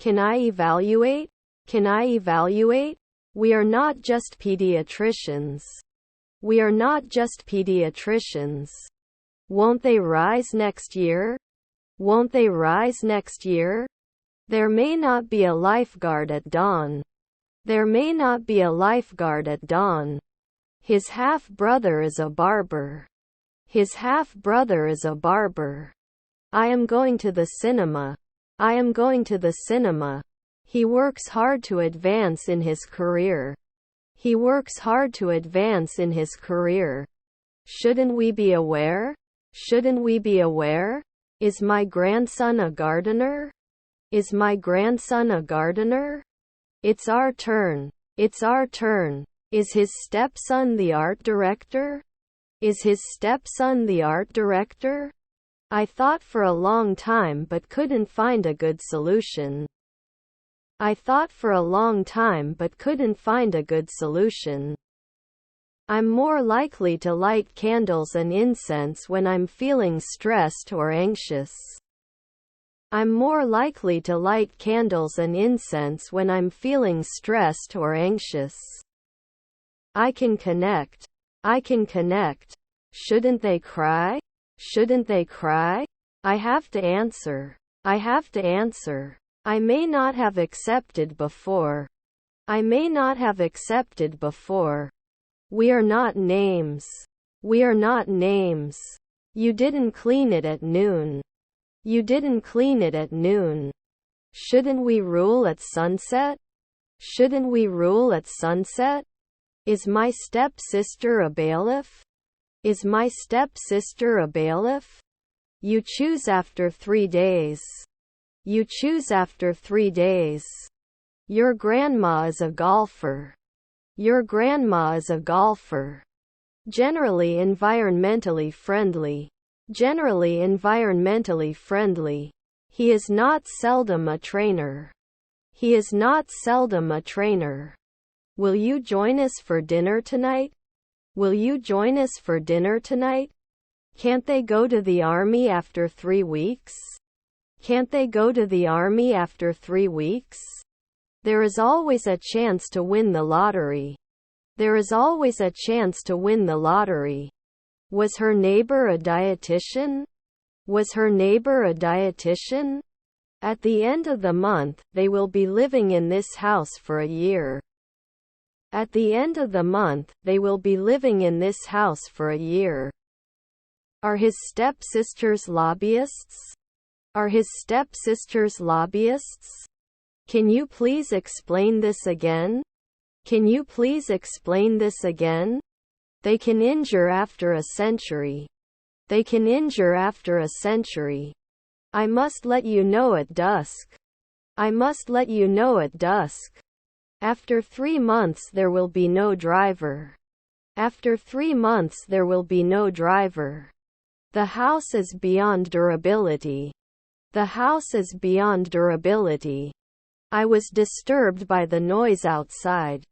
Can I evaluate? Can I evaluate? We are not just pediatricians. We are not just pediatricians. Won't they rise next year? Won't they rise next year? There may not be a lifeguard at dawn. There may not be a lifeguard at dawn. His half-brother is a barber. His half-brother is a barber. I am going to the cinema. I am going to the cinema. He works hard to advance in his career. He works hard to advance in his career. Shouldn't we be aware? Shouldn't we be aware? Is my grandson a gardener? Is my grandson a gardener? It's our turn. It's our turn. Is his stepson the art director? Is his stepson the art director? I thought for a long time but couldn't find a good solution. I thought for a long time but couldn't find a good solution. I'm more likely to light candles and incense when I'm feeling stressed or anxious. I'm more likely to light candles and incense when I'm feeling stressed or anxious. I can connect. I can connect. Shouldn't they cry? Shouldn't they cry? I have to answer. I have to answer. I may not have accepted before. I may not have accepted before. We are not names. We are not names. You didn't clean it at noon. You didn't clean it at noon. Shouldn't we rule at sunset? Shouldn't we rule at sunset? Is my stepsister a bailiff? Is my stepsister a bailiff? You choose after 3 days. You choose after 3 days. Your grandma is a golfer. Your grandma is a golfer. Generally environmentally friendly. Generally environmentally friendly. He is not seldom a trainer. He is not seldom a trainer. Will you join us for dinner tonight? Will you join us for dinner tonight? Can't they go to the army after 3 weeks? Can't they go to the army after 3 weeks? There is always a chance to win the lottery. There is always a chance to win the lottery. Was her neighbor a dietitian? Was her neighbor a dietitian? At the end of the month, they will be living in this house for a year. At the end of the month, they will be living in this house for a year. Are his stepsisters lobbyists? Are his stepsisters lobbyists? Can you please explain this again? Can you please explain this again? They can injure after a century. They can injure after a century. I must let you know at dusk. I must let you know at dusk. After 3 months there will be no driver. After 3 months there will be no driver. The house is beyond durability. The house is beyond durability. I was disturbed by the noise outside.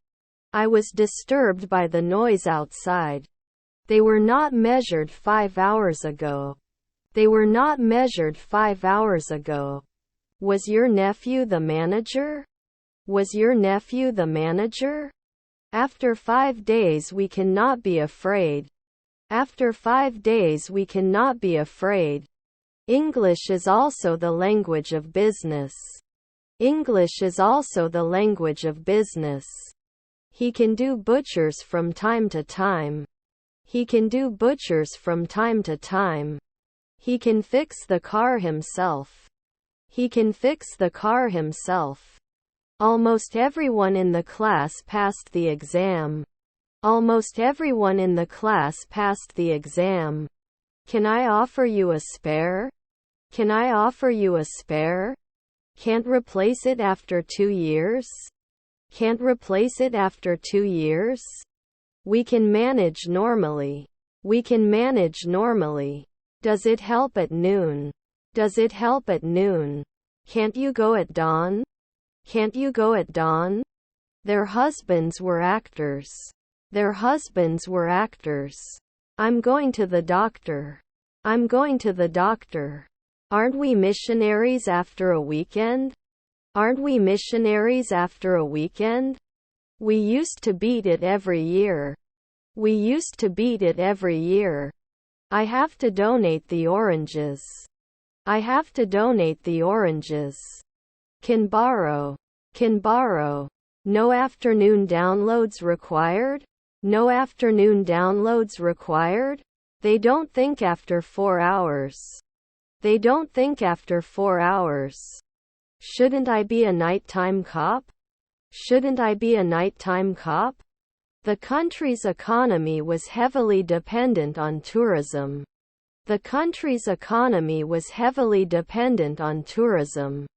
I was disturbed by the noise outside. They were not measured 5 hours ago. They were not measured 5 hours ago. Was your nephew the manager? Was your nephew the manager? After 5 days we cannot be afraid. After 5 days we cannot be afraid. English is also the language of business. English is also the language of business. He can do butchers from time to time. He can do butchers from time to time. He can fix the car himself. He can fix the car himself. Almost everyone in the class passed the exam. Almost everyone in the class passed the exam. Can I offer you a spare? Can I offer you a spare? Can't replace it after 2 years? Can't replace it after 2 years? We can manage normally. We can manage normally. Does it help at noon? Does it help at noon? Can't you go at dawn? Can't you go at dawn? Their husbands were actors. Their husbands were actors. I'm going to the doctor. I'm going to the doctor. Aren't we missionaries after a weekend? Aren't we missionaries after a weekend? We used to beat it every year. We used to beat it every year. I have to donate the oranges. I have to donate the oranges. Can borrow. Can borrow. No afternoon downloads required? No afternoon downloads required? They don't think after 4 hours. They don't think after 4 hours. Shouldn't I be a nighttime cop? Shouldn't I be a nighttime cop? The country's economy was heavily dependent on tourism. The country's economy was heavily dependent on tourism.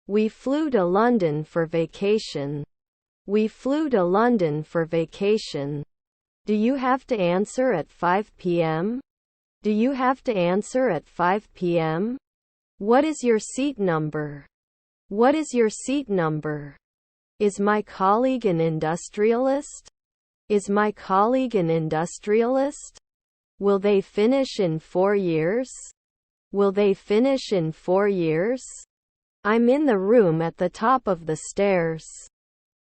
We flew to London for vacation. We flew to London for vacation. Do you have to answer at 5 p.m.? Do you have to answer at 5 p.m.? What is your seat number? What is your seat number? Is my colleague an industrialist? Is my colleague an industrialist? Will they finish in 4 years? Will they finish in 4 years? I'm in the room at the top of the stairs.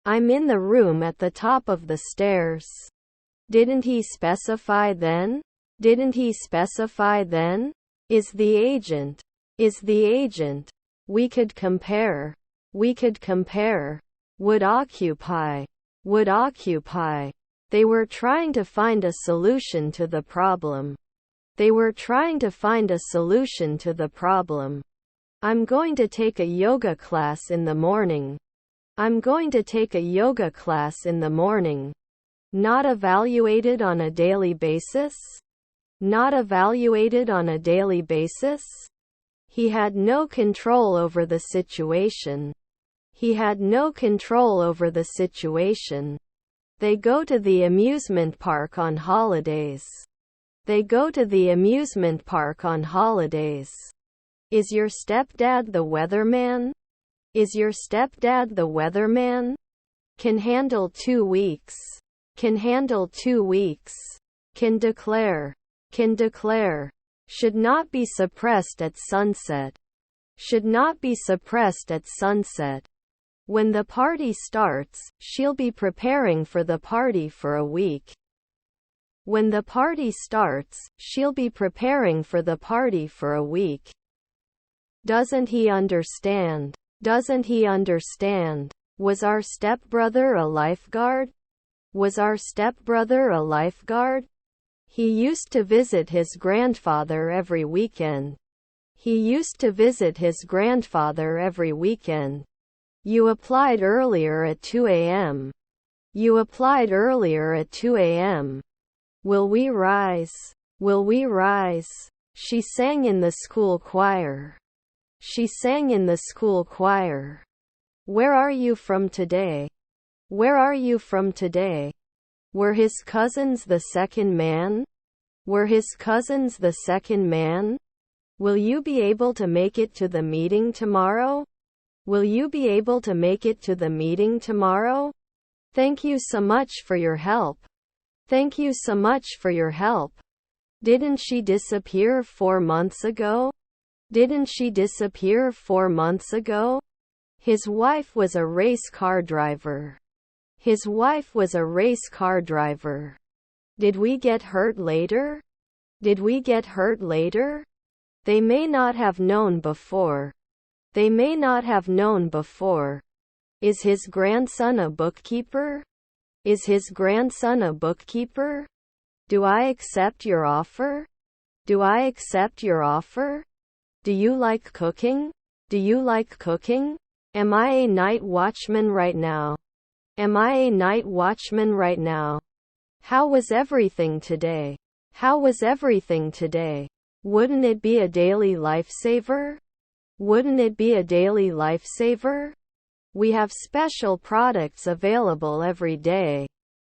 I'm in the room at the top of the stairs. Didn't he specify then? Didn't he specify then? Is the agent. Is the agent. We could compare. We could compare. Would occupy. Would occupy. They were trying to find a solution to the problem. They were trying to find a solution to the problem. I'm going to take a yoga class in the morning. I'm going to take a yoga class in the morning. Not evaluated on a daily basis? Not evaluated on a daily basis? He had no control over the situation. He had no control over the situation. They go to the amusement park on holidays. They go to the amusement park on holidays. Is your stepdad the weatherman? Is your stepdad the weatherman? Can handle 2 weeks. Can handle 2 weeks. Can declare. Can declare. Should not be suppressed at sunset. Should not be suppressed at sunset. When the party starts, she'll be preparing for the party for a week. When the party starts, she'll be preparing for the party for a week. Doesn't he understand? Doesn't he understand? Was our stepbrother a lifeguard? Was our stepbrother a lifeguard? He used to visit his grandfather every weekend. He used to visit his grandfather every weekend. You applied earlier at 2 a.m. You applied earlier at 2 a.m. Will we rise? Will we rise? She sang in the school choir. She sang in the school choir. Where are you from today? Where are you from today? Were his cousins the second man? Were his cousins the second man? Will you be able to make it to the meeting tomorrow? Will you be able to make it to the meeting tomorrow? Thank you so much for your help. Thank you so much for your help. Didn't she disappear 4 months ago? Didn't she disappear 4 months ago? His wife was a race car driver. His wife was a race car driver. Did we get hurt later? Did we get hurt later? They may not have known before. They may not have known before. Is his grandson a bookkeeper? Is his grandson a bookkeeper? Do I accept your offer? Do I accept your offer? Do you like cooking? Do you like cooking? Am I a night watchman right now? Am I a night watchman right now? How was everything today? How was everything today? Wouldn't it be a daily lifesaver? Wouldn't it be a daily lifesaver? We have special products available every day.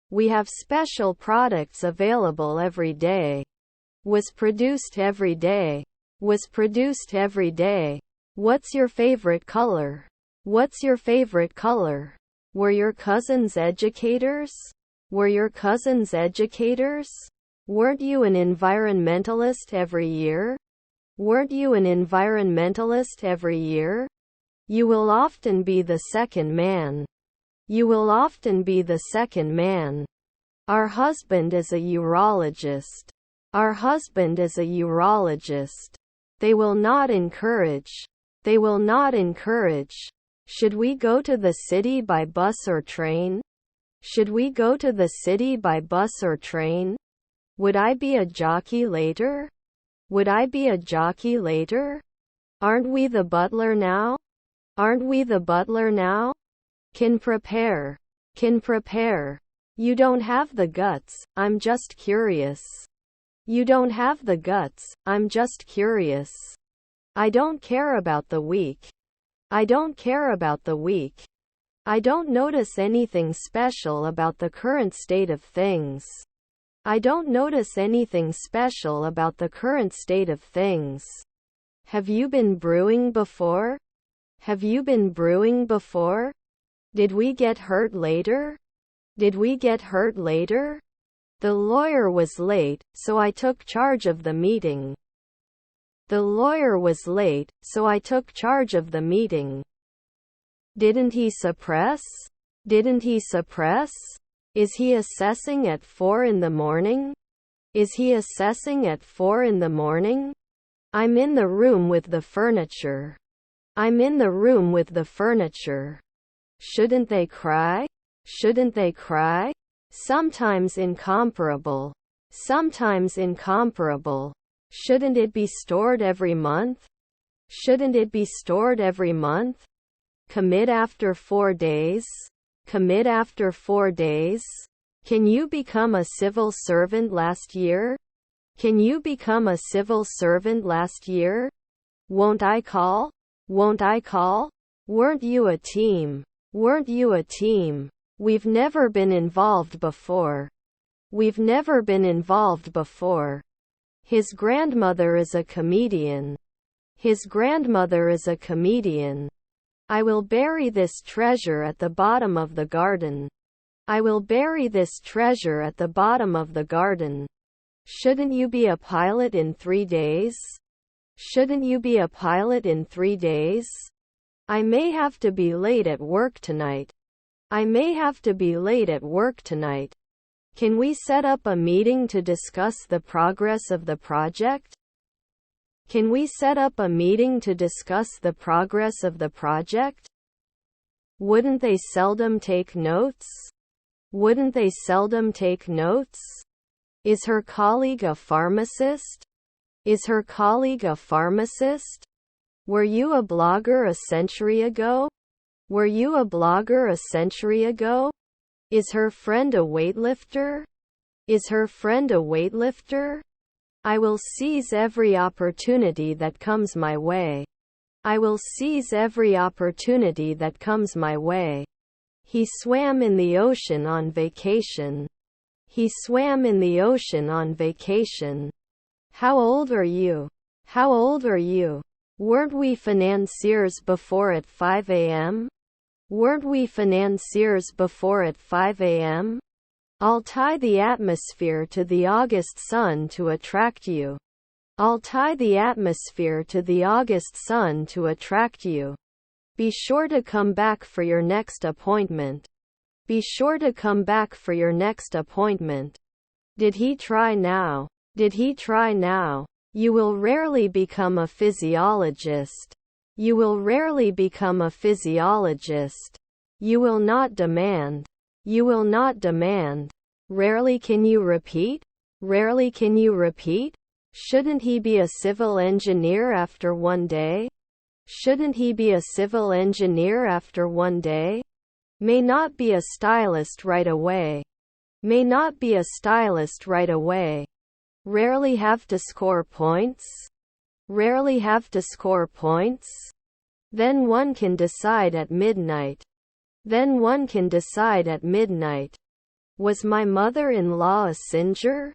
We have special products available every day. Was produced every day. Was produced every day. What's your favorite color? What's your favorite color? Were your cousins educators? Were your cousins educators? Weren't you an environmentalist every year? Weren't you an environmentalist every year? You will often be the second man. You will often be the second man. Our husband is a urologist. Our husband is a urologist. They will not encourage. They will not encourage. Should we go to the city by bus or train? Should we go to the city by bus or train? Would I be a jockey later? Would I be a jockey later? Aren't we the butler now? Aren't we the butler now? Can prepare. Can prepare. You don't have the guts, I'm just curious. You don't have the guts, I'm just curious. I don't care about the week. I don't care about the week. I don't notice anything special about the current state of things. I don't notice anything special about the current state of things. Have you been brewing before? Have you been brewing before? Did we get hurt later? Did we get hurt later? The lawyer was late, so I took charge of the meeting. The lawyer was late, so I took charge of the meeting. Didn't he suppress? Didn't he suppress? Is he assessing at 4 in the morning? Is he assessing at 4 in the morning? I'm in the room with the furniture. I'm in the room with the furniture. Shouldn't they cry? Shouldn't they cry? Sometimes incomparable. Sometimes incomparable. Shouldn't it be stored every month? Shouldn't it be stored every month? Commit after 4 days. Commit after 4 days. Can you become a civil servant last year? Can you become a civil servant last year? Won't I call? Won't I call? Weren't you a team? Weren't you a team? We've never been involved before. We've never been involved before. His grandmother is a comedian. His grandmother is a comedian. I will bury this treasure at the bottom of the garden. I will bury this treasure at the bottom of the garden. Shouldn't you be a pilot in 3 days? Shouldn't you be a pilot in 3 days? I may have to be late at work tonight. I may have to be late at work tonight. Can we set up a meeting to discuss the progress of the project? Can we set up a meeting to discuss the progress of the project? Wouldn't they seldom take notes? Wouldn't they seldom take notes? Is her colleague a pharmacist? Is her colleague a pharmacist? Were you a blogger a century ago? Were you a blogger a century ago? Is her friend a weightlifter? Is her friend a weightlifter? I will seize every opportunity that comes my way. I will seize every opportunity that comes my way. He swam in the ocean on vacation. He swam in the ocean on vacation. How old are you? How old are you? Weren't we financiers before at 5 a.m.? Weren't we financiers before at 5 a.m.? I'll tie the atmosphere to the August sun to attract you. I'll tie the atmosphere to the August sun to attract you. Be sure to come back for your next appointment. Be sure to come back for your next appointment. Did he try now? Did he try now? You will rarely become a physiologist. You will rarely become a physiologist. You will not demand. You will not demand. Rarely can you repeat? Rarely can you repeat? Shouldn't he be a civil engineer after 1 day? Shouldn't he be a civil engineer after 1 day? May not be a stylist right away. May not be a stylist right away. Rarely have to score points. Rarely have to score points. Then one can decide at midnight. Then one can decide at midnight. Was my mother-in-law a singer?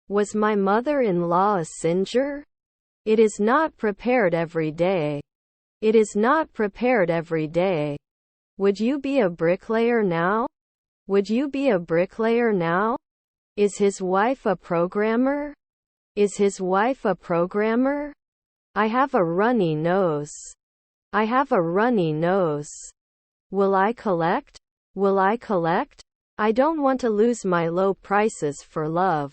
Was my mother-in-law a singer? It is not prepared every day. It is not prepared every day. Would you be a bricklayer now? Would you be a bricklayer now? Is his wife a programmer? Is his wife a programmer? I have a runny nose. I have a runny nose. Will I collect? Will I collect? I don't want to lose my low prices for love.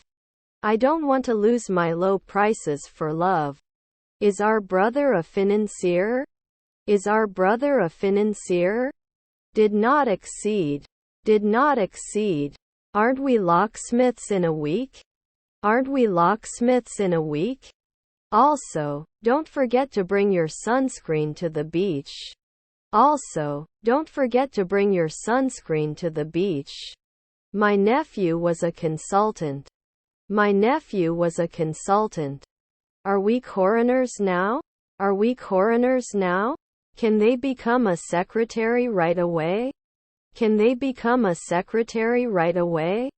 I don't want to lose my low prices for love. Is our brother a financier? Is our brother a financier? Did not exceed. Did not exceed. Aren't we locksmiths in a week? Aren't we locksmiths in a week? Also, don't forget to bring your sunscreen to the beach. Also, don't forget to bring your sunscreen to the beach. My nephew was a consultant. My nephew was a consultant. Are we coroners now? Are we coroners now? Can they become a secretary right away? Can they become a secretary right away?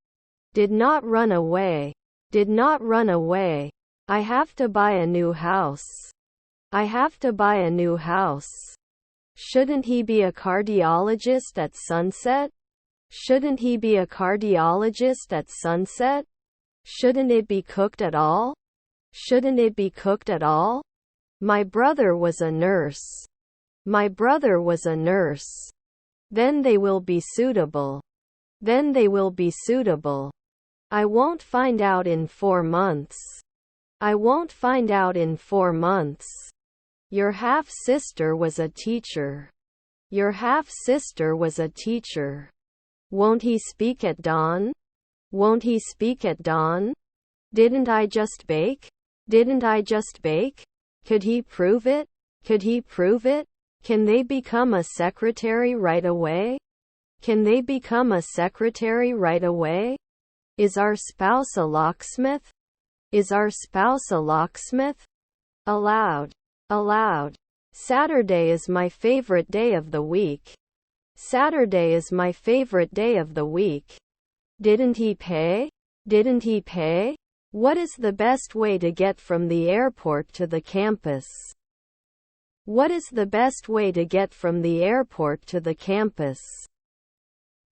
Did not run away. Did not run away. I have to buy a new house. I have to buy a new house. Shouldn't he be a cardiologist at sunset? Shouldn't he be a cardiologist at sunset? Shouldn't it be cooked at all? Shouldn't it be cooked at all? My brother was a nurse. My brother was a nurse. Then they will be suitable. Then they will be suitable. I won't find out in 4 months. I won't find out in 4 months. Your half-sister was a teacher. Your half-sister was a teacher. Won't he speak at dawn? Won't he speak at dawn? Didn't I just bake? Didn't I just bake? Could he prove it? Could he prove it? Can they become a secretary right away? Can they become a secretary right away? Is our spouse a locksmith? Is our spouse a locksmith? Aloud. Aloud. Saturday is my favorite day of the week. Saturday is my favorite day of the week. Didn't he pay? Didn't he pay? What is the best way to get from the airport to the campus? What is the best way to get from the airport to the campus?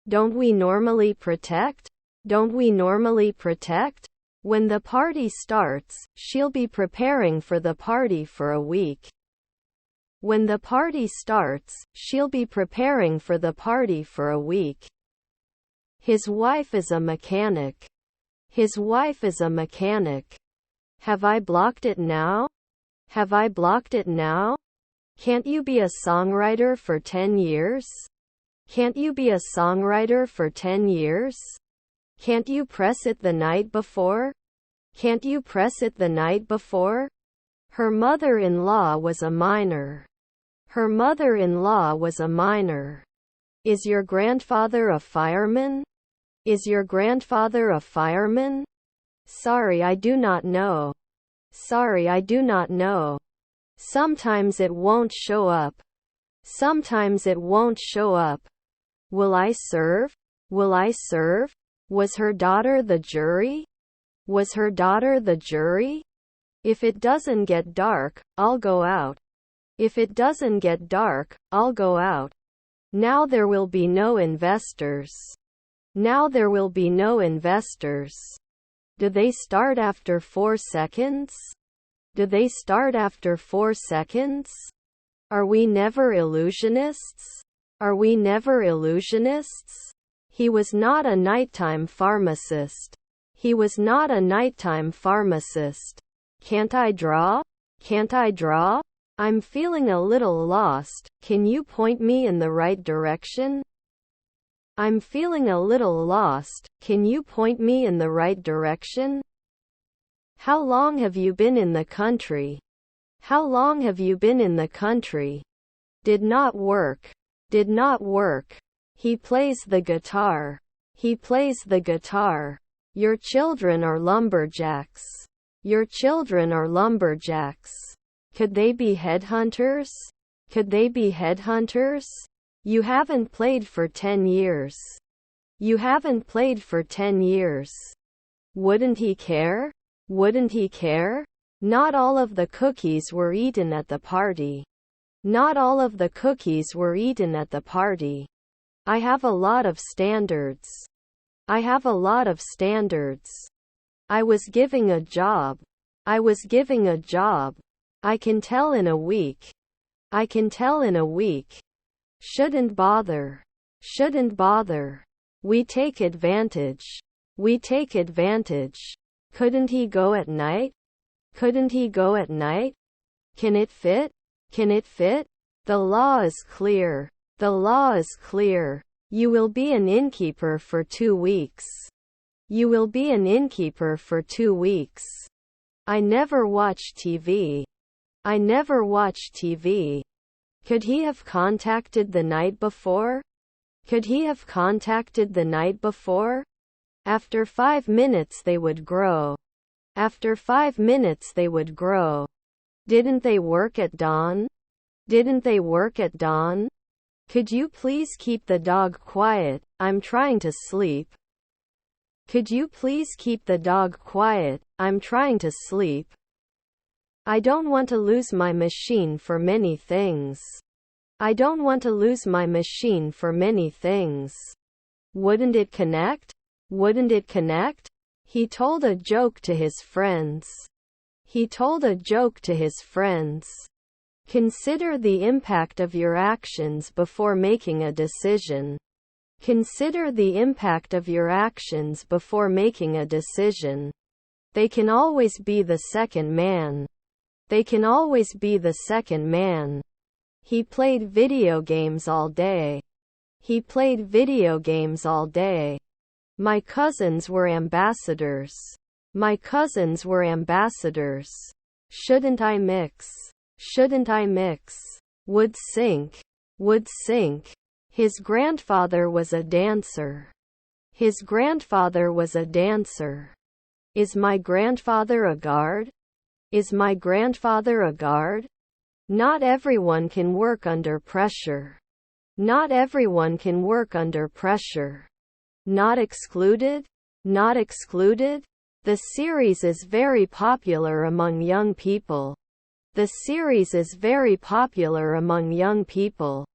Don't we normally protect? Don't we normally protect? When the party starts, she'll be preparing for the party for a week. When the party starts, she'll be preparing for the party for a week. His wife is a mechanic. His wife is a mechanic. Have I blocked it now? Have I blocked it now? Can't you be a songwriter for 10 years? Can't you be a songwriter for 10 years? Can't you press it the night before? Can't you press it the night before? Her mother-in-law was a miner. Her mother-in-law was a miner. Is your grandfather a fireman? Is your grandfather a fireman? Sorry, I do not know. Sorry, I do not know. Sometimes it won't show up. Sometimes it won't show up. Will I serve? Will I serve? Was her daughter the jury? Was her daughter the jury? If it doesn't get dark, I'll go out. If it doesn't get dark, I'll go out. Now there will be no investors. Now there will be no investors. Do they start after 4 seconds? Do they start after 4 seconds? Are we never illusionists? Are we never illusionists? He was not a nighttime pharmacist. He was not a nighttime pharmacist. Can't I draw? Can't I draw? I'm feeling a little lost. Can you point me in the right direction? I'm feeling a little lost. Can you point me in the right direction? How long have you been in the country? How long have you been in the country? Did not work. Did not work. He plays the guitar. He plays the guitar. Your children are lumberjacks. Your children are lumberjacks. Could they be headhunters? Could they be headhunters? You haven't played for 10 years. You haven't played for 10 years. Wouldn't he care? Wouldn't he care? Not all of the cookies were eaten at the party. Not all of the cookies were eaten at the party. I have a lot of standards. I have a lot of standards. I was giving a job. I was giving a job. I can tell in a week. I can tell in a week. Shouldn't bother. Shouldn't bother. We take advantage. We take advantage. Couldn't he go at night? Couldn't he go at night? Can it fit? Can it fit? The law is clear. The law is clear. You will be an innkeeper for 2 weeks. You will be an innkeeper for 2 weeks. I never watch TV. I never watch TV. Could he have contacted the night before? Could he have contacted the night before? After 5 minutes they would grow. After 5 minutes they would grow. Didn't they work at dawn? Didn't they work at dawn? Could you please keep the dog quiet? I'm trying to sleep. Could you please keep the dog quiet? I'm trying to sleep. I don't want to lose my machine for many things. I don't want to lose my machine for many things. Wouldn't it connect? Wouldn't it connect? He told a joke to his friends. He told a joke to his friends. Consider the impact of your actions before making a decision. Consider the impact of your actions before making a decision. They can always be the second man. They can always be the second man. He played video games all day. He played video games all day. My cousins were ambassadors. My cousins were ambassadors. Shouldn't I mix? Shouldn't I mix? Would sink. Would sink. His grandfather was a dancer. His grandfather was a dancer. Is my grandfather a guard? Is my grandfather a guard? Not everyone can work under pressure. Not everyone can work under pressure. Not excluded? Not excluded? The series is very popular among young people. The series is very popular among young people.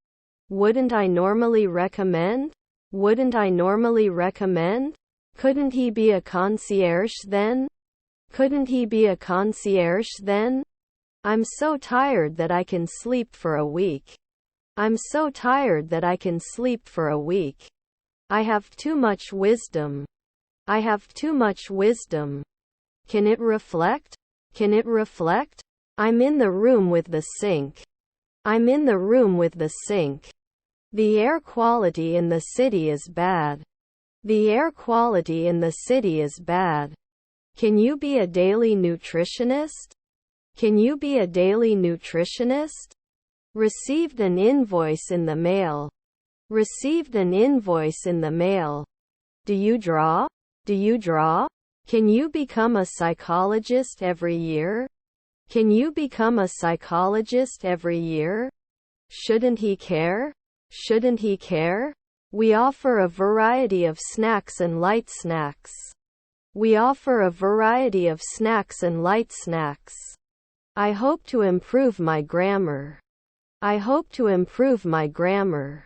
Wouldn't I normally recommend? Wouldn't I normally recommend? Couldn't he be a concierge then? Couldn't he be a concierge then? I'm so tired that I can sleep for a week. I'm so tired that I can sleep for a week. I have too much wisdom. I have too much wisdom. Can it reflect? Can it reflect? I'm in the room with the sink. I'm in the room with the sink. The air quality in the city is bad. The air quality in the city is bad. Can you be a daily nutritionist? Can you be a daily nutritionist? Received an invoice in the mail. Received an invoice in the mail. Do you draw? Do you draw? Can you become a psychologist every year? Can you become a psychologist every year? Shouldn't he care? Shouldn't he care? We offer a variety of snacks and light snacks. We offer a variety of snacks and light snacks. I hope to improve my grammar. I hope to improve my grammar.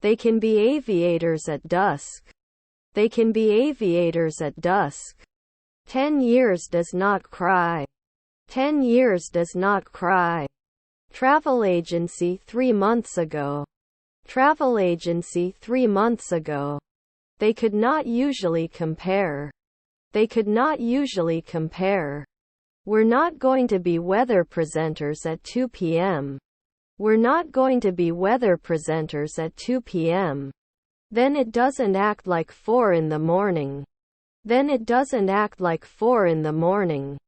They can be aviators at dusk. They can be aviators at dusk. 10 years does not cry. 10 years does not cry. Travel agency 3 months ago. Travel agency 3 months ago. They could not usually compare. They could not usually compare. We're not going to be weather presenters at 2 p.m. We're not going to be weather presenters at 2 p.m. Then it doesn't act like 4 in the morning. Then it doesn't act like 4 in the morning.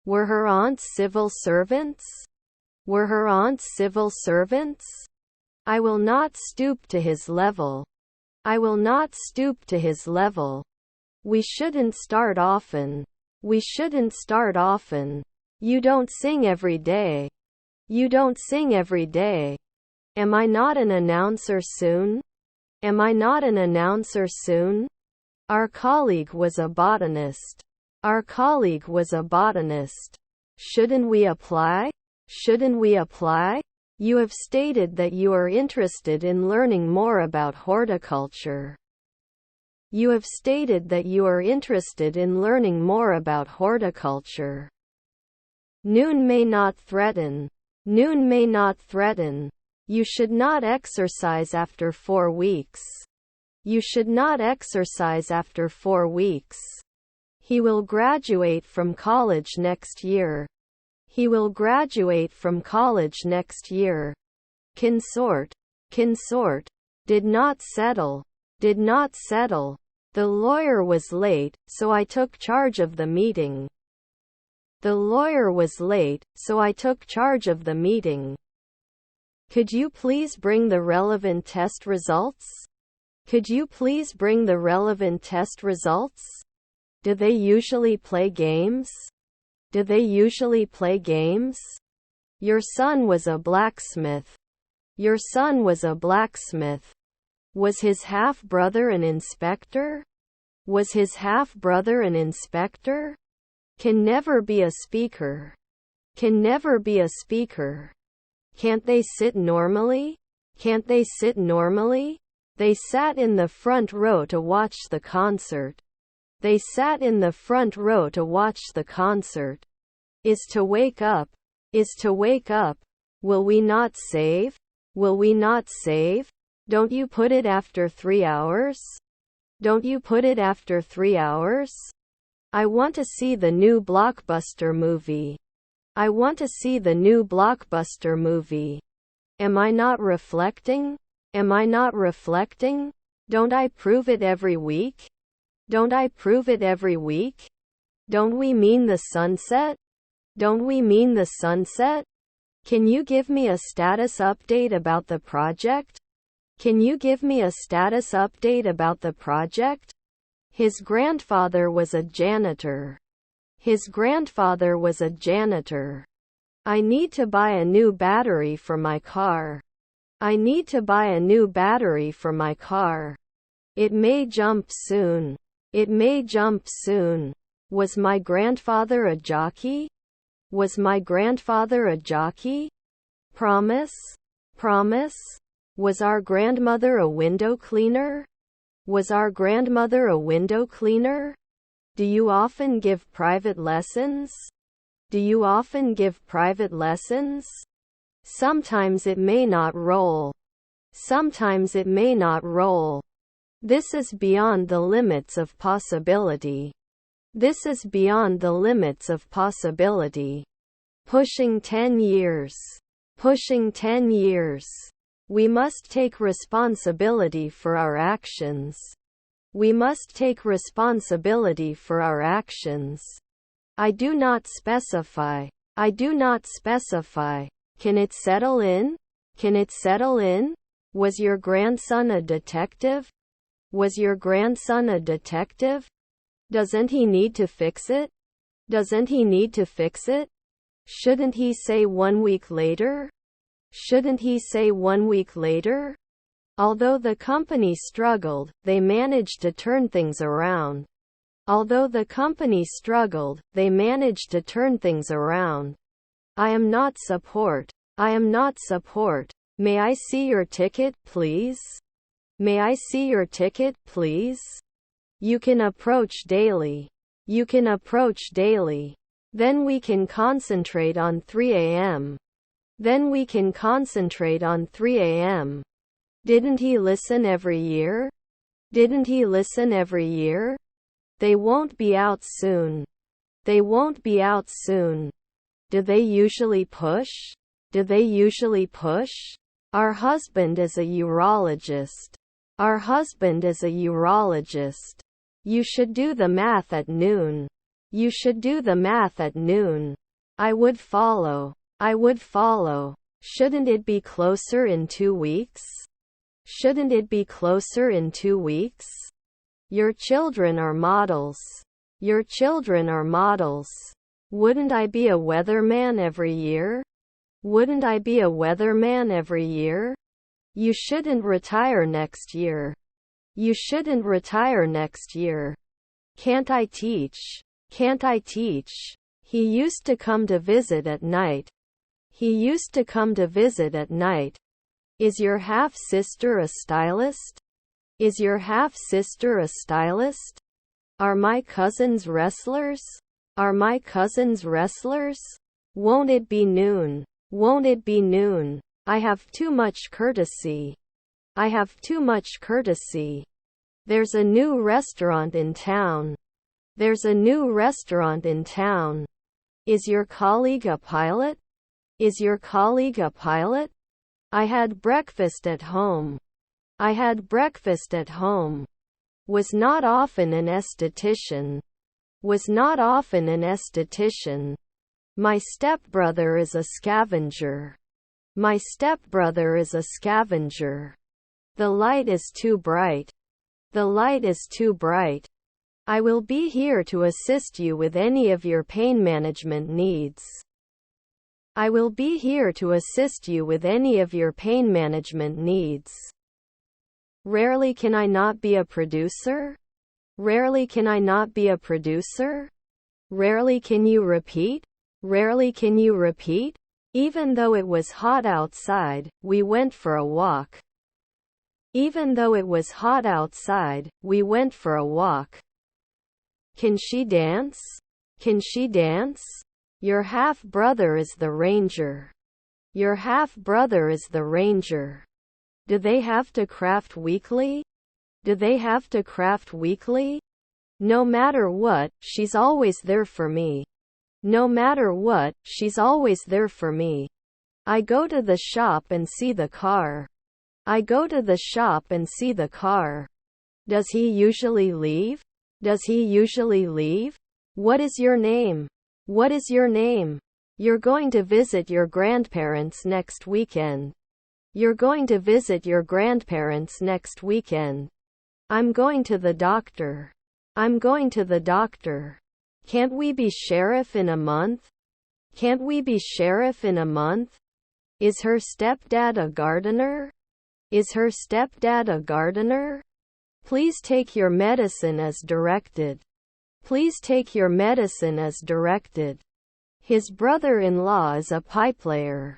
Were her aunts civil servants? Were her aunts civil servants? I will not stoop to his level. I will not stoop to his level. We shouldn't start often. We shouldn't start often. You don't sing every day. You don't sing every day. Am I not an announcer soon? Am I not an announcer soon? Our colleague was a botanist. Our colleague was a botanist. Shouldn't we apply? Shouldn't we apply? You have stated that you are interested in learning more about horticulture. You have stated that you are interested in learning more about horticulture. Noon may not threaten. Noon may not threaten. You should not exercise after 4 weeks. You should not exercise after 4 weeks. He will graduate from college next year. He will graduate from college next year. Consort. Consort. Did not settle. Did not settle. The lawyer was late, so I took charge of the meeting. The lawyer was late, so I took charge of the meeting. Could you please bring the relevant test results? Could you please bring the relevant test results? Do they usually play games? Do they usually play games? Your son was a blacksmith. Your son was a blacksmith. Was his half-brother an inspector? Was his half-brother an inspector? Can never be a speaker. Can never be a speaker. Can't they sit normally? Can't they sit normally? They sat in the front row to watch the concert. They sat in the front row to watch the concert. Is to wake up. Is to wake up. Will we not save? Will we not save? Don't you put it after 3 hours? Don't you put it after 3 hours? I want to see the new blockbuster movie. I want to see the new blockbuster movie. Am I not reflecting? Am I not reflecting? Don't I prove it every week? Don't I prove it every week? Don't we mean the sunset? Don't we mean the sunset? Can you give me a status update about the project? Can you give me a status update about the project? His grandfather was a janitor. His grandfather was a janitor. I need to buy a new battery for my car. I need to buy a new battery for my car. It may jump soon. It may jump soon. Was my grandfather a jockey? Was my grandfather a jockey? Promise? Promise? Was our grandmother a window cleaner? Was our grandmother a window cleaner? Do you often give private lessons? Do you often give private lessons? Sometimes it may not roll. Sometimes it may not roll. This is beyond the limits of possibility. This is beyond the limits of possibility. Pushing 10 years. Pushing 10 years. We must take responsibility for our actions. We must take responsibility for our actions. I do not specify. I do not specify. Can it settle in? Can it settle in? Was your grandson a detective? Was your grandson a detective? Doesn't he need to fix it? Doesn't he need to fix it? Shouldn't he say 1 week later? Shouldn't he say 1 week later? Although the company struggled, they managed to turn things around. Although the company struggled, they managed to turn things around. I am not support. I am not support. May I see your ticket, please? May I see your ticket, please? You can approach daily. You can approach daily. Then we can concentrate on 3 a.m. Then we can concentrate on 3 a.m. Didn't he listen every year? Didn't he listen every year? They won't be out soon. They won't be out soon. Do they usually push? Do they usually push? Our husband is a urologist. Our husband is a urologist. You should do the math at noon. You should do the math at noon. I would follow. I would follow. Shouldn't it be closer in 2 weeks? Shouldn't it be closer in 2 weeks? Your children are models. Your children are models. Wouldn't I be a weatherman every year? Wouldn't I be a weatherman every year? You shouldn't retire next year. You shouldn't retire next year. Can't I teach? Can't I teach? He used to come to visit at night. He used to come to visit at night. Is your half-sister a stylist? Is your half-sister a stylist? Are my cousins wrestlers? Are my cousins wrestlers? Won't it be noon? Won't it be noon? I have too much courtesy. I have too much courtesy. There's a new restaurant in town. There's a new restaurant in town. Is your colleague a pilot? Is your colleague a pilot? I had breakfast at home. I had breakfast at home. Was not often an esthetician. Was not often an esthetician. My stepbrother is a scavenger. My stepbrother is a scavenger. The light is too bright. The light is too bright. I will be here to assist you with any of your pain management needs. I will be here to assist you with any of your pain management needs. Rarely can I not be a producer? Rarely can I not be a producer? Rarely can you repeat? Rarely can you repeat? Even though it was hot outside, we went for a walk. Even though it was hot outside, we went for a walk. Can she dance? Can she dance? Your half-brother is the ranger. Your half-brother is the ranger. Do they have to craft weekly? Do they have to craft weekly? No matter what, she's always there for me. No matter what, she's always there for me. I go to the shop and see the car. I go to the shop and see the car. Does he usually leave? Does he usually leave? What is your name? What is your name? You're going to visit your grandparents next weekend. You're going to visit your grandparents next weekend. I'm going to the doctor. I'm going to the doctor. Can't we be sheriff in a month? Can't we be sheriff in a month? Is her stepdad a gardener? Is her stepdad a gardener? Please take your medicine as directed. Please take your medicine as directed. His brother-in-law is a pipeplayer.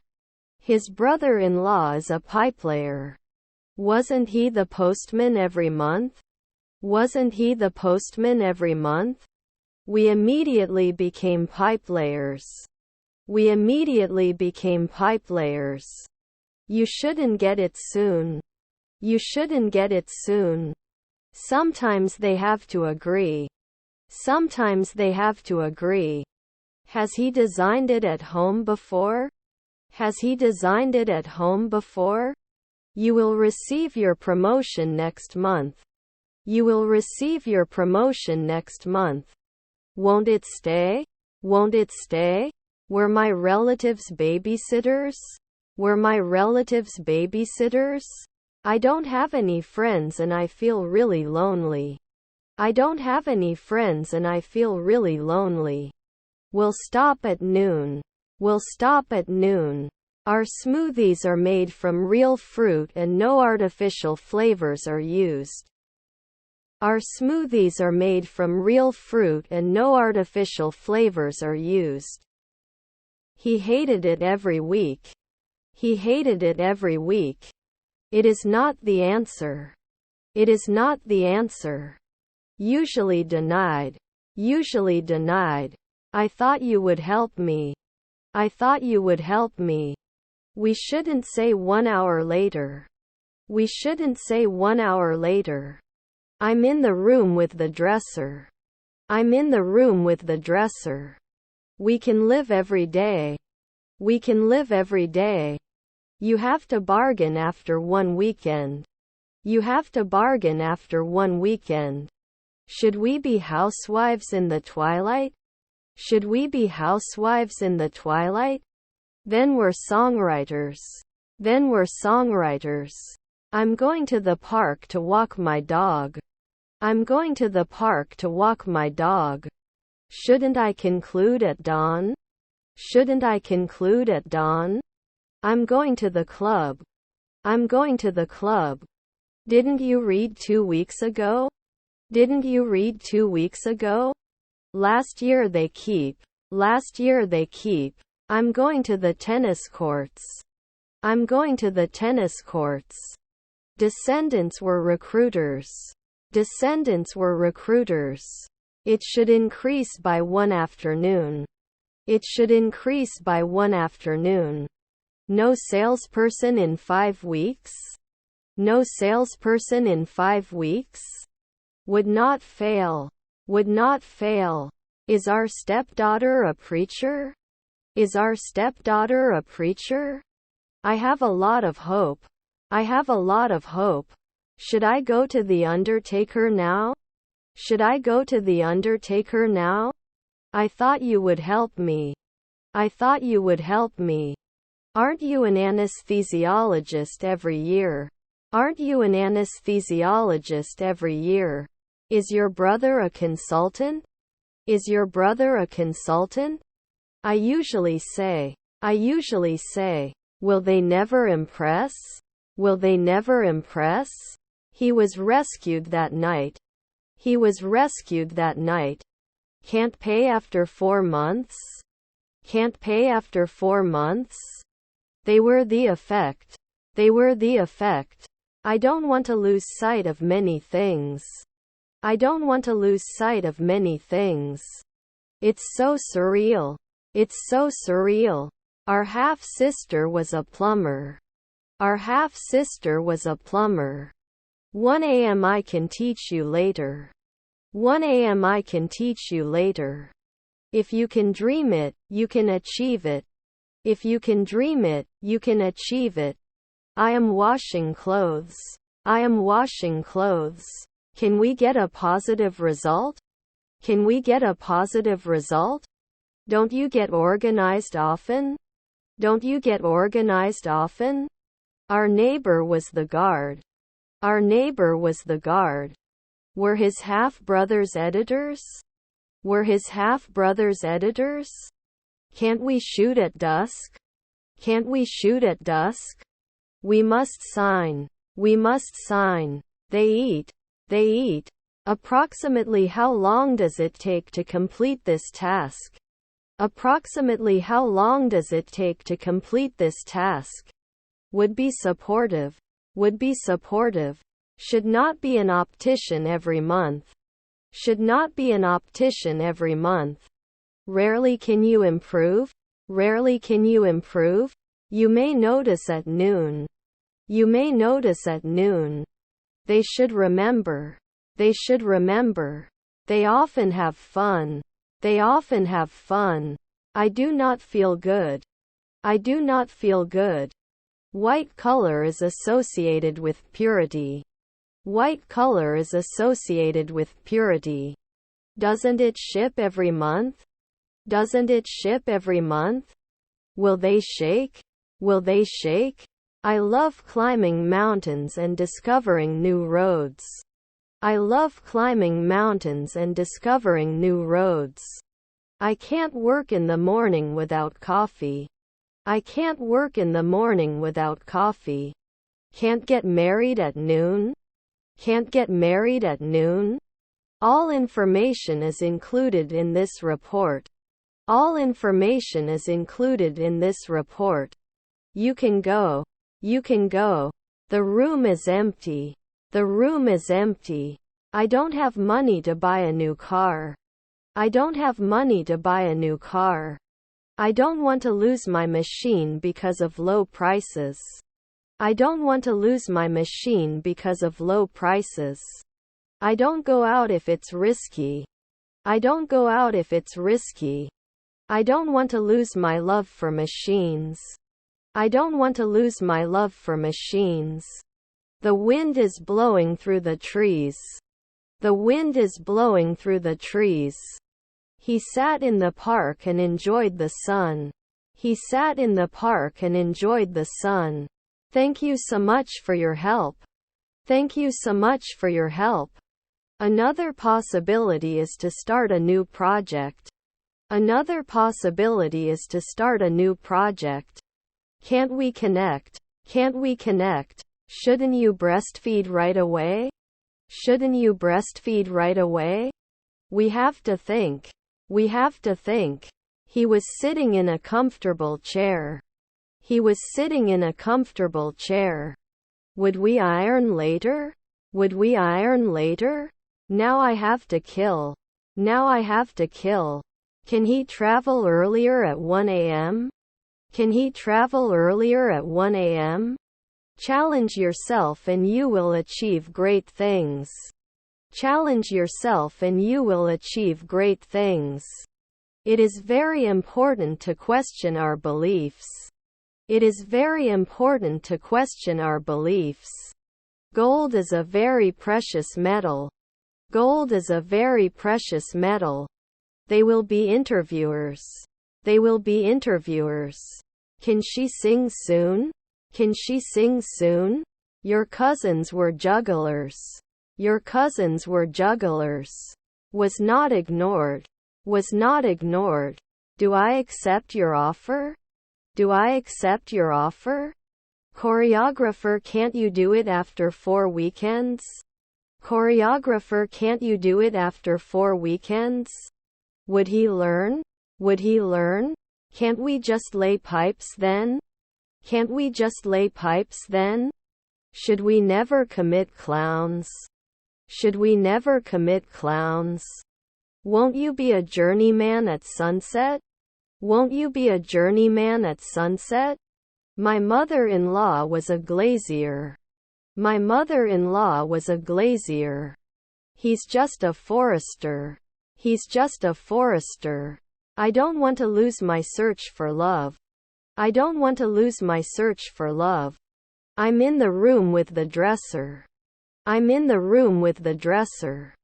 His brother-in-law is a pipeplayer. Wasn't he the postman every month? Wasn't he the postman every month? We immediately became pipelayers. We immediately became pipelayers. You shouldn't get it soon. You shouldn't get it soon. Sometimes they have to agree. Sometimes they have to agree. Has he designed it at home before? Has he designed it at home before? You will receive your promotion next month. You will receive your promotion next month. Won't it stay? Won't it stay? Were my relatives babysitters? Were my relatives babysitters? I don't have any friends and I feel really lonely. I don't have any friends and I feel really lonely. We'll stop at noon. We'll stop at noon. Our smoothies are made from real fruit and no artificial flavors are used. Our smoothies are made from real fruit and no artificial flavors are used. He hated it every week. He hated it every week. It is not the answer. It is not the answer. Usually denied. Usually denied. I thought you would help me. I thought you would help me. We shouldn't say 1 hour later. We shouldn't say 1 hour later. I'm in the room with the dresser. I'm in the room with the dresser. We can live every day. We can live every day. You have to bargain after one weekend. You have to bargain after one weekend. Should we be housewives in the twilight? Should we be housewives in the twilight? Then we're songwriters. Then we're songwriters. I'm going to the park to walk my dog. I'm going to the park to walk my dog. Shouldn't I conclude at dawn? Shouldn't I conclude at dawn? I'm going to the club. I'm going to the club. Didn't you read 2 weeks ago? Didn't you read 2 weeks ago? Last year they keep. Last year they keep. I'm going to the tennis courts. I'm going to the tennis courts. Descendants were recruiters. Descendants were recruiters. It should increase by one afternoon. It should increase by one afternoon. No salesperson in 5 weeks? No salesperson in 5 weeks? Would not fail. Would not fail. Is our stepdaughter a preacher? Is our stepdaughter a preacher? I have a lot of hope. I have a lot of hope. Should I go to the undertaker now? Should I go to the undertaker now? I thought you would help me. I thought you would help me. Aren't you an anesthesiologist every year? Aren't you an anesthesiologist every year? Is your brother a consultant? Is your brother a consultant? I usually say, will they never impress? Will they never impress? He was rescued that night. He was rescued that night. Can't pay after 4 months? Can't pay after 4 months? They were the effect. They were the effect. I don't want to lose sight of many things. I don't want to lose sight of many things. It's so surreal. It's so surreal. Our half-sister was a plumber. Our half-sister was a plumber. 1 a.m. I can teach you later. 1 a.m. I can teach you later. If you can dream it, you can achieve it. If you can dream it, you can achieve it. I am washing clothes. I am washing clothes. Can we get a positive result? Can we get a positive result? Don't you get organized often? Don't you get organized often? Our neighbor was the guard. Our neighbor was the guard. Were his half-brothers editors? Were his half-brothers editors? Can't we shoot at dusk? Can't we shoot at dusk? We must sign. We must sign. They eat. They eat. Approximately how long does it take to complete this task? Approximately how long does it take to complete this task? Would be supportive. Would be supportive. Should not be an optician every month. Should not be an optician every month. Rarely can you improve? Rarely can you improve? You may notice at noon. You may notice at noon. They should remember. They should remember. They often have fun. They often have fun. I do not feel good. I do not feel good. White color is associated with purity. White color is associated with purity. Doesn't it ship every month? Doesn't it ship every month? Will they shake? Will they shake? I love climbing mountains and discovering new roads. I love climbing mountains and discovering new roads. I can't work in the morning without coffee. I can't work in the morning without coffee. Can't get married at noon? Can't get married at noon? All information is included in this report. All information is included in this report. You can go. You can go. The room is empty. The room is empty. I don't have money to buy a new car. I don't have money to buy a new car. I don't want to lose my machine because of low prices. I don't want to lose my machine because of low prices. I don't go out if it's risky. I don't go out if it's risky. I don't want to lose my love for machines. I don't want to lose my love for machines. The wind is blowing through the trees. The wind is blowing through the trees. He sat in the park and enjoyed the sun. He sat in the park and enjoyed the sun. Thank you so much for your help. Thank you so much for your help. Another possibility is to start a new project. Another possibility is to start a new project. Can't we connect? Can't we connect? Shouldn't you breastfeed right away? Shouldn't you breastfeed right away? We have to think. We have to think. He was sitting in a comfortable chair. He was sitting in a comfortable chair. Would we iron later? Would we iron later? Now I have to kill. Now I have to kill. Can he travel earlier at 1 a.m.? Can he travel earlier at 1 a.m.? Challenge yourself and you will achieve great things. Challenge yourself and you will achieve great things. It is very important to question our beliefs. It is very important to question our beliefs. Gold is a very precious metal. Gold is a very precious metal. They will be interviewers. They will be interviewers. Can she sing soon? Can she sing soon? Your cousins were jugglers. Your cousins were jugglers. Was not ignored. Was not ignored. Do I accept your offer? Do I accept your offer? Choreographer, can't you do it after 4 weekends? Choreographer, can't you do it after 4 weekends? Would he learn? Would he learn? Can't we just lay pipes then? Can't we just lay pipes then? Should we never commit clowns? Should we never commit clowns? Won't you be a journeyman at sunset? Won't you be a journeyman at sunset? My mother-in-law was a glazier. My mother-in-law was a glazier. He's just a forester. He's just a forester. I don't want to lose my search for love. I don't want to lose my search for love. I'm in the room with the dresser. I'm in the room with the dresser.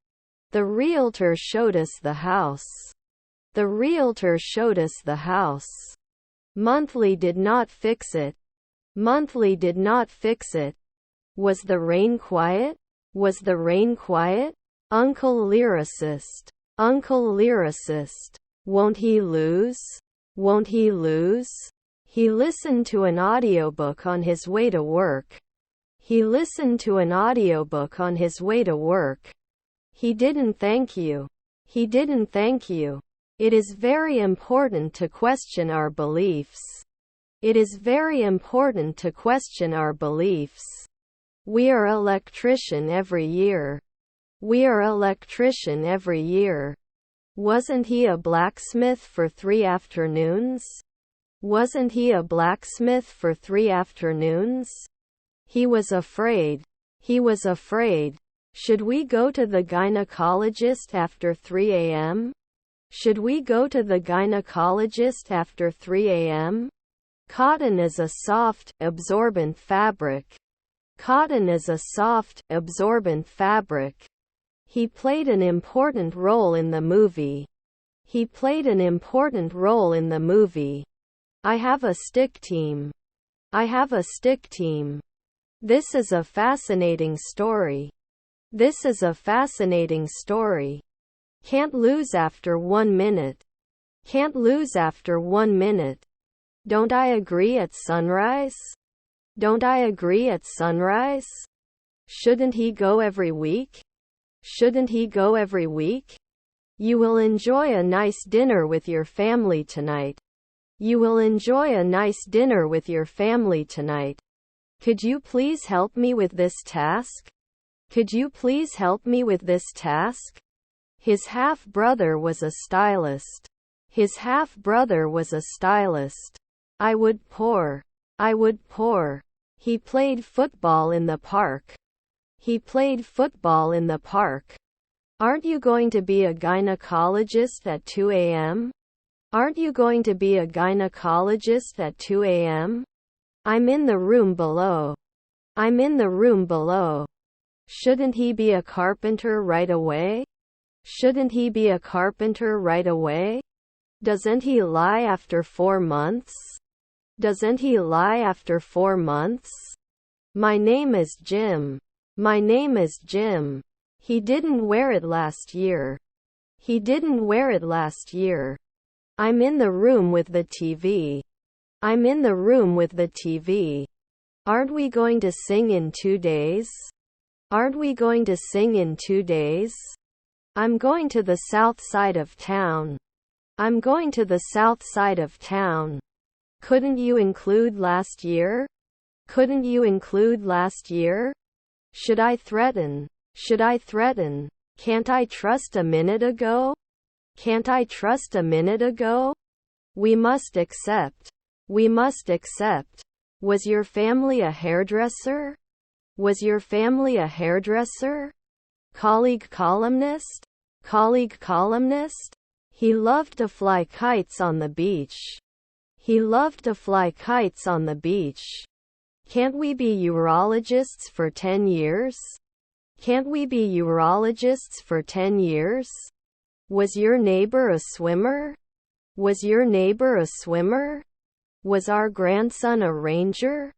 The realtor showed us the house. The realtor showed us the house. Monthly did not fix it. Monthly did not fix it. Was the rain quiet? Was the rain quiet? Uncle lyricist. Uncle lyricist. Won't he lose? Won't he lose? He listened to an audiobook on his way to work. He listened to an audiobook on his way to work. He didn't thank you. He didn't thank you. It is very important to question our beliefs. It is very important to question our beliefs. We are electrician every year. We are electrician every year. Wasn't he a blacksmith for 3 afternoons? Wasn't he a blacksmith for 3 afternoons? He was afraid. He was afraid. Should we go to the gynecologist after 3 a.m.? Should we go to the gynecologist after 3 a.m.? Cotton is a soft, absorbent fabric. Cotton is a soft, absorbent fabric. He played an important role in the movie. He played an important role in the movie. I have a stick team. I have a stick team. This is a fascinating story. This is a fascinating story. Can't lose after 1 minute. Can't lose after 1 minute. Don't I agree at sunrise? Don't I agree at sunrise? Shouldn't he go every week? Shouldn't he go every week? You will enjoy a nice dinner with your family tonight. You will enjoy a nice dinner with your family tonight. Could you please help me with this task? Could you please help me with this task? His half-brother was a stylist. His half-brother was a stylist. I would pour. I would pour. He played football in the park. He played football in the park. Aren't you going to be a gynecologist at 2 a.m.? Aren't you going to be a gynecologist at 2 a.m.? I'm in the room below. I'm in the room below. Shouldn't he be a carpenter right away? Shouldn't he be a carpenter right away? Doesn't he lie after 4 months? Doesn't he lie after 4 months? My name is Jim. My name is Jim. He didn't wear it last year. He didn't wear it last year. I'm in the room with the TV. I'm in the room with the TV. Aren't we going to sing in 2 days? Aren't we going to sing in 2 days? I'm going to the south side of town. I'm going to the south side of town. Couldn't you include last year? Couldn't you include last year? Should I threaten? Should I threaten? Can't I trust a minute ago? Can't I trust a minute ago? We must accept. We must accept. Was your family a hairdresser? Was your family a hairdresser? Colleague columnist? Colleague columnist? He loved to fly kites on the beach. He loved to fly kites on the beach. Can't we be urologists for 10 years? Can't we be urologists for 10 years? Was your neighbor a swimmer? Was your neighbor a swimmer? Was our grandson a ranger?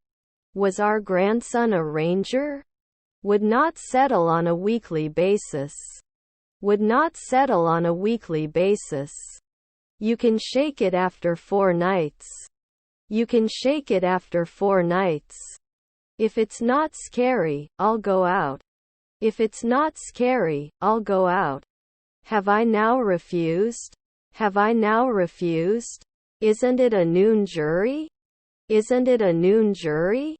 Was our grandson a ranger? Would not settle on a weekly basis. Would not settle on a weekly basis. You can shake it after 4 nights. You can shake it after 4 nights. If it's not scary, I'll go out. If it's not scary, I'll go out. Have I now refused? Have I now refused? Isn't it a noon jury? Isn't it a noon jury?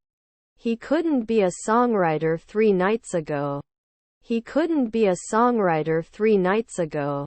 He couldn't be a songwriter 3 nights ago. He couldn't be a songwriter 3 nights ago.